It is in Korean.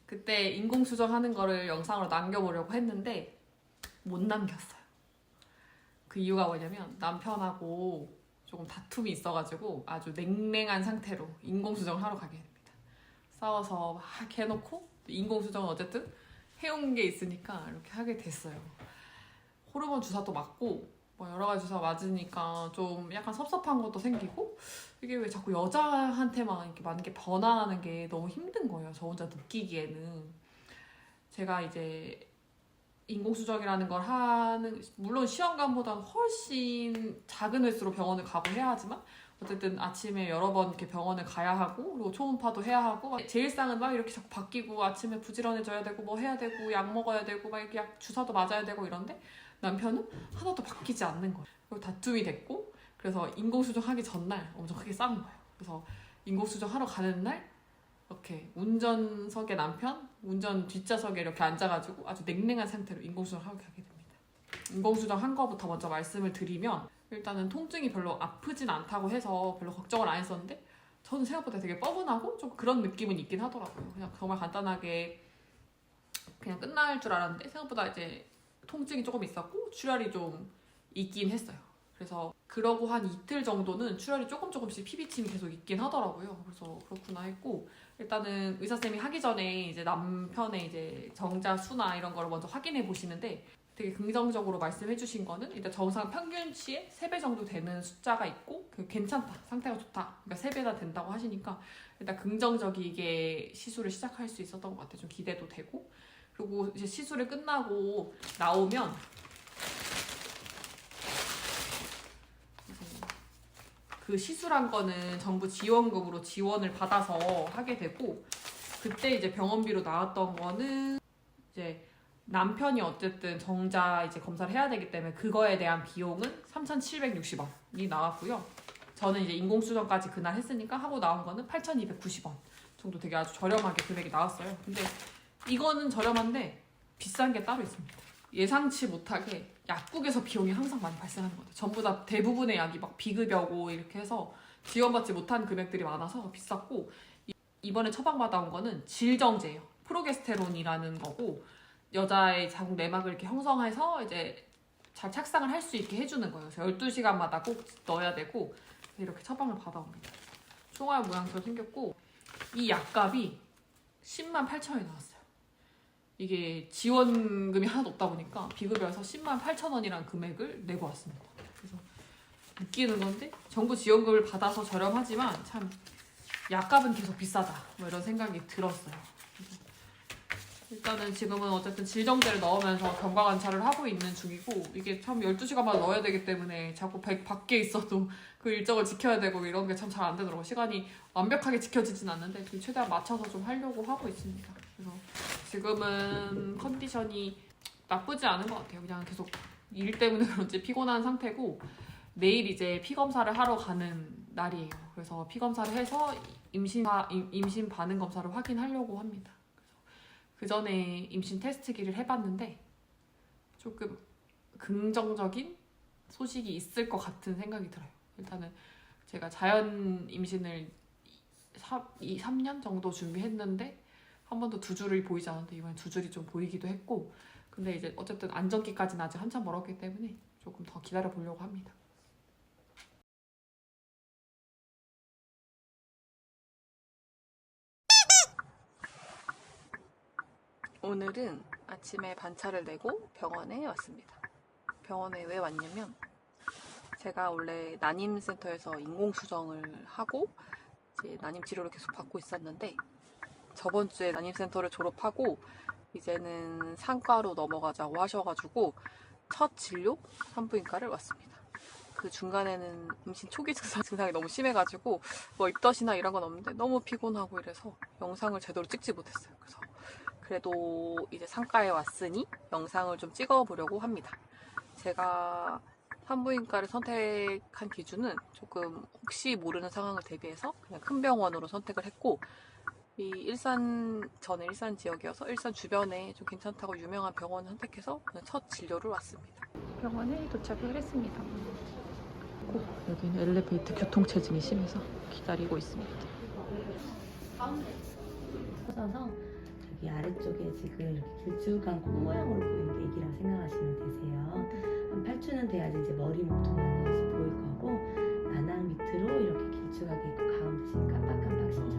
그때 인공수정하는 거를 영상으로 남겨보려고 했는데 못 남겼어요. 그 이유가 뭐냐면 남편하고 조금 다툼이 있어가지고 아주 냉랭한 상태로 인공수정을 하러 가게 됩니다. 싸워서 막 해놓고 인공수정은 어쨌든 해온 게 있으니까 이렇게 하게 됐어요. 호르몬 주사도 맞고 뭐 여러 가지 주사 맞으니까 좀 약간 섭섭한 것도 생기고 이게 왜 자꾸 여자한테만 이렇게 맞는 게 변화하는 게 너무 힘든 거예요. 저 혼자 느끼기에는. 제가 이제 인공수정이라는 걸 하는, 물론 시험관보다는 훨씬 작은 횟수로 병원을 가고 해야 하지만 어쨌든 아침에 여러 번 이렇게 병원을 가야 하고 그리고 초음파도 해야 하고 제 일상은 막 이렇게 자꾸 바뀌고 아침에 부지런해져야 되고 뭐 해야 되고 약 먹어야 되고 막 이렇게 약 주사도 맞아야 되고 이런데 남편은 하나도 바뀌지 않는 거예요. 그리고 다툼이 됐고 그래서 인공수정 하기 전날 엄청 크게 싸운 거예요. 그래서 인공수정 하러 가는 날 이렇게 운전석에 남편, 운전 뒷좌석에 이렇게 앉아가지고 아주 냉랭한 상태로 인공수정 하고 가게 됩니다. 인공수정 한 거부터 먼저 말씀을 드리면 일단은 통증이 별로 아프진 않다고 해서 별로 걱정을 안 했었는데 저는 생각보다 되게 뻐근하고 좀 그런 느낌은 있긴 하더라고요. 그냥 정말 간단하게 그냥 끝날 줄 알았는데 생각보다 이제 통증이 조금 있었고 출혈이 좀 있긴 했어요. 그래서 그러고 한 이틀 정도는 출혈이 조금씩 피비침이 계속 있긴 하더라고요. 그래서 그렇구나 했고 일단은 의사쌤이 하기 전에 이제 남편의 이제 정자 수나 이런 거를 먼저 확인해 보시는데 되게 긍정적으로 말씀해 주신 거는 일단 정상 평균치의 3배 정도 되는 숫자가 있고 괜찮다, 상태가 좋다, 그러니까 3배나 된다고 하시니까 일단 긍정적이게 시술을 시작할 수 있었던 것 같아요. 좀 기대도 되고 그리고 이제 시술을 끝나고 나오면 그 시술한 거는 정부 지원금으로 지원을 받아서 하게 되고 그때 이제 병원비로 나왔던 거는 이제 남편이 어쨌든 정자 이제 검사를 해야 되기 때문에 그거에 대한 비용은 3,760원이 나왔고요. 저는 이제 인공수정까지 그날 했으니까 하고 나온 거는 8,290원 정도 되게 아주 저렴하게 금액이 나왔어요. 근데 이거는 저렴한데 비싼 게 따로 있습니다. 예상치 못하게 약국에서 비용이 항상 많이 발생하는 것 같아요. 전부 다 대부분의 약이 막 비급여고 이렇게 해서 지원받지 못한 금액들이 많아서 비쌌고 이번에 처방받아온 거는 질정제예요. 프로게스테론이라는 거고 여자의 자궁 내막을 이렇게 형성해서 이제 잘 착상을 할 수 있게 해주는 거예요. 그래서 12시간마다 꼭 넣어야 되고 이렇게 처방을 받아옵니다. 총알 모양처럼 생겼고 이 약값이 10만 8천 원이 나왔어요. 이게 지원금이 하나도 없다 보니까 비급여에서 10만 8천 원이라는 금액을 내고 왔습니다. 그래서 느끼는 건데 정부 지원금을 받아서 저렴하지만 참 약값은 계속 비싸다 뭐 이런 생각이 들었어요. 일단은 지금은 어쨌든 질정제를 넣으면서 경과관찰을 하고 있는 중이고 이게 참 12시간마다 넣어야 되기 때문에 자꾸 밖에 있어도 그 일정을 지켜야 되고 이런 게 참 잘 안 되더라고요. 시간이 완벽하게 지켜지진 않는데 최대한 맞춰서 좀 하려고 하고 있습니다. 그래서 지금은 컨디션이 나쁘지 않은 것 같아요. 그냥 계속 일 때문에 그런지 피곤한 상태고 내일 이제 피 검사를 하러 가는 날이에요. 그래서 피 검사를 해서 임신 반응 검사를 확인하려고 합니다. 그 전에 임신 테스트기를 해봤는데 조금 긍정적인 소식이 있을 것 같은 생각이 들어요. 일단은 제가 자연 임신을 3년 정도 준비했는데 한 번도 2줄이 보이지 않았는데 이번엔 2줄이 좀 보이기도 했고 근데 이제 어쨌든 안정기까지는 아직 한참 멀었기 때문에 조금 더 기다려 보려고 합니다. 오늘은 아침에 반차를 내고 병원에 왔습니다. 병원에 왜 왔냐면 제가 원래 난임센터에서 인공수정을 하고 이제 난임 치료를 계속 받고 있었는데 저번 주에 난임센터를 졸업하고 이제는 상과로 넘어가자고 하셔가지고 첫 진료 산부인과를 왔습니다. 그 중간에는 임신 초기 증상이 너무 심해가지고 뭐 입덧이나 이런 건 없는데 너무 피곤하고 이래서 영상을 제대로 찍지 못했어요. 그래서 그래도 이제 상과에 왔으니 영상을 좀 찍어보려고 합니다. 제가 산부인과를 선택한 기준은 조금 혹시 모르는 상황을 대비해서 그냥 큰 병원으로 선택을 했고 저는 일산 지역이어서 일산 주변에 좀 괜찮다고 유명한 병원을 선택해서 첫 진료를 왔습니다. 병원에 도착을 했습니다. 여기는 엘리베이터 교통체증이 심해서 기다리고 있습니다. 찾아서 여기 아래쪽에 지금 이렇게 길쭉한 콩 모양으로 보이는 게 애기라고 생각하시면 되세요. 한 8주는 돼야지 이제 머리 몸통 나눠서 보일 거고, 나낭 밑으로 이렇게 길쭉하게 있고 가운데 지금 깜빡깜빡 신장